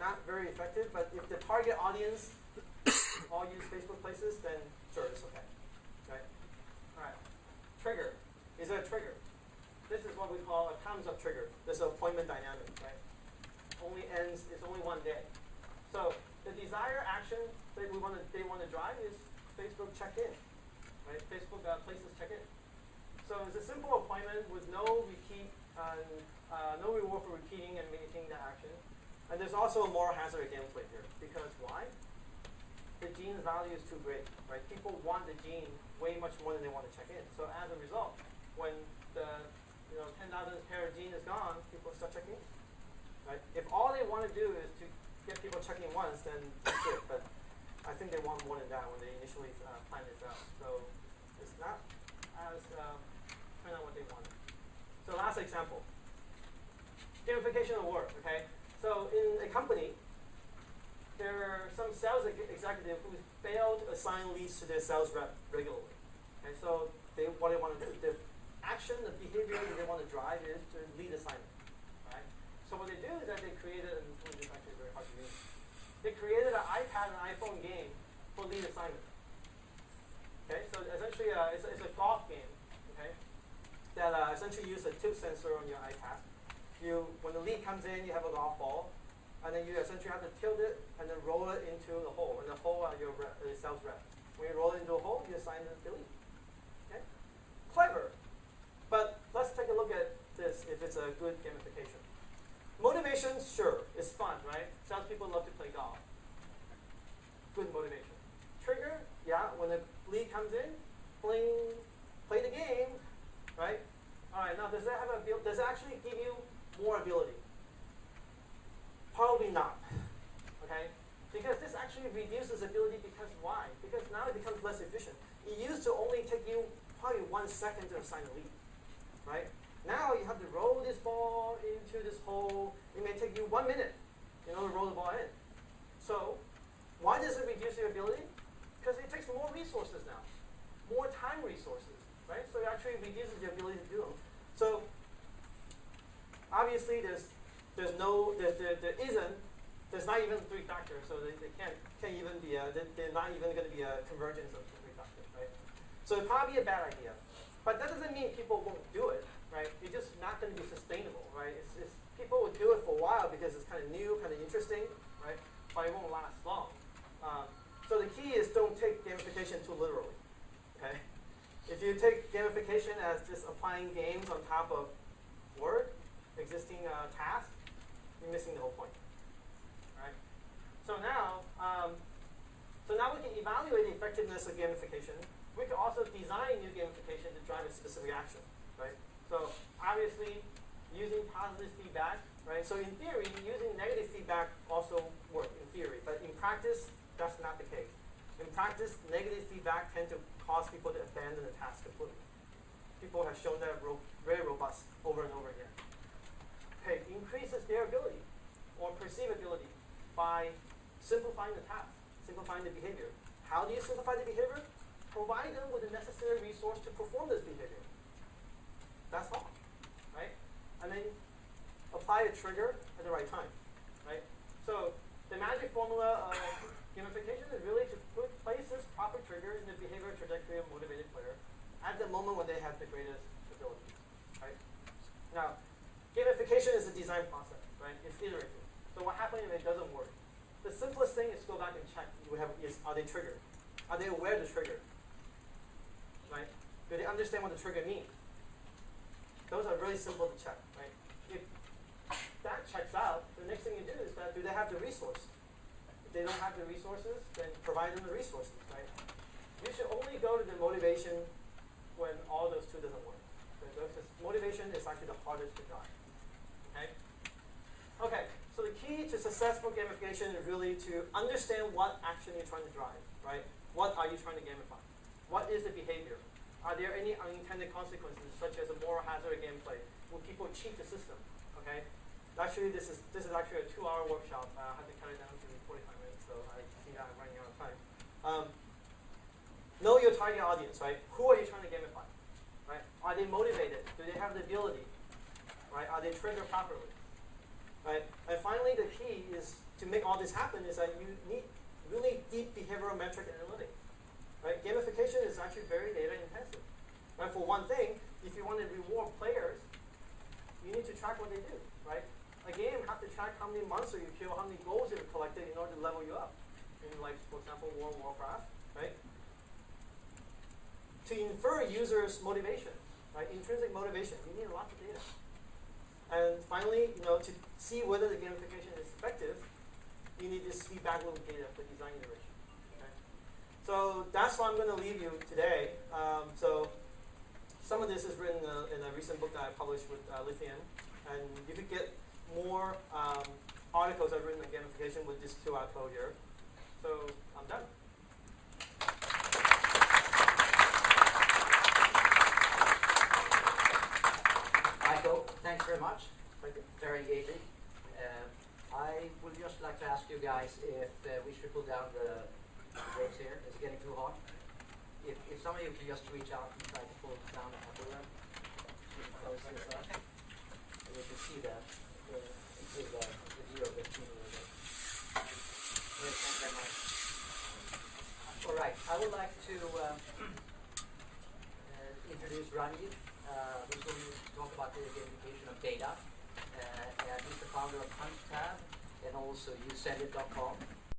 Speaker 3: not very effective, but if the target audience all use Facebook Places, then sure, it's okay, right? All right. Trigger. Is there a trigger? This is what we call a thumbs up trigger. This is an appointment dynamic, right? It's only one day. So the desired action that they want to drive is Facebook check-in, right? Facebook Places check-in. So it's a simple appointment with no repeat, no reward for repeating and making the action. And there's also a moral hazard gameplay here. Because why? The gene's value is too great, right? People want the gene way much more than they want to check in. So as a result, when the 10,000th pair of gene is gone, people start checking in, right? If all they want to do is to get people checking once, then that's good. But I think they want more than that when they initially plan this out. So it's not as kind of what they wanted. So last example, gamification of work. Okay, so in a company, there are some sales executive who fail to assign leads to their sales rep regularly. Okay, so what they want to do, the action, the behavior that they want to drive is to lead assignment. Right? So what they do is that they created, and this is actually very hard to read. They created an iPad and iPhone game for lead assignment. Okay, so essentially it's a golf game. Okay, that essentially uses a tilt sensor on your iPad. When the lead comes in, you have a golf ball, and then you essentially have to tilt it and then roll it into the hole. And the hole are your sales rep. When you roll it into a hole, you assign the lead. Okay, clever. But let's take a look at this if it's a good gamification. Motivation, sure, is fun, right? Salespeople love to play golf. Good motivation. Trigger, yeah, when the lead comes in, bling, play the game, right? All right, now does it actually give you more ability? Probably not, okay? Because this actually reduces ability because why? Because now it becomes less efficient. It used to only take you probably 1 second to assign a lead, right? Now you have to roll this ball into this hole. It may take you 1 minute, to roll the ball in. So why does it reduce your ability? Because it takes more resources now, more time resources, right? So it actually reduces your ability to do them. So obviously there's not even 3 factors, so they can't even be they're not even going to be a convergence of 3 factors, right? So it's probably a bad idea, but that doesn't mean people won't do it, right? It's just not going to be sustainable, right? It's people will do it for a while because it's kind of new, kind of interesting, right? But it won't last long. So the key is don't take gamification too literally, okay? If you take gamification as just applying games on top of existing tasks, you're missing the whole point. Right? So now we can evaluate the effectiveness of gamification. We can also design new gamification to drive a specific action. Right? So obviously, using positive feedback. Right? So in theory, using negative feedback also works in theory, but in practice, that's not the case. In practice, negative feedback tend to cause people to abandon the task completely. People have shown that very robust over and over again. Okay, increases their ability or perceived ability by simplifying the task, simplifying the behavior. How do you simplify the behavior? Provide them with the necessary resource to perform this behavior. That's all, right? And then apply a trigger at the right time, right? So the magic formula of gamification is really to place this proper trigger in the behavior trajectory of a motivated player at the moment when they have the greatest ability, right? Now, gamification is a design process, right? It's iterative. So what happens if it doesn't work? The simplest thing is to go back and check. Are they triggered? Are they aware of the trigger? Right? Do they understand what the trigger means? Those are really simple to check, right? If that checks out, the next thing you do is do they have the resource? If they don't have the resources, then provide them the resources, right? You should only go to the motivation when all those two doesn't work. Because motivation is actually the hardest to drive. Okay? Okay, so the key to successful gamification is really to understand what action you're trying to drive, right? What are you trying to gamify? What is the behavior? Are there any unintended consequences, such as a moral hazard gameplay? Will people cheat the system? Okay? Actually, this is actually a 2-hour workshop. I had to cut it down to 45 minutes, so I see that I'm running out of time. know your target audience, right? Who are you trying to gamify, right? Are they motivated? Do they have the ability, right? Are they triggered properly, right? And finally, the key is to make all this happen is that you need really deep behavioral metric analytics, right? Gamification is actually very data intensive, right? For one thing, if you want to reward players, you need to track what they do, right? A game have to track how many monsters you kill, how many goals you've collected in order to level you up. In like, for example, World of Warcraft, right? To infer users' motivation, right? Intrinsic motivation, you need lots of data. And finally, to see whether the gamification is effective, you need this feedback loop data for design iteration. Okay? So that's what I'm going to leave you today. So some of this is written in a recent book that I published with Lithium, and you could get more articles I've written on gamification with this QR code here. So I'm done.
Speaker 1: Michael, thanks very much.
Speaker 3: Thank you.
Speaker 1: Very engaging. I would just like to ask you guys if we should pull down the ropes here. It's getting too hot. If some of you can just reach out and try to pull down a couple of them. Close this up. And you can see the view of the team a little bit. Great, thanks very much. All right, I would like to introduce Ranjit, who's going to talk about the gamification of data. And he's the founder of PunchTab and also YouSendIt.com.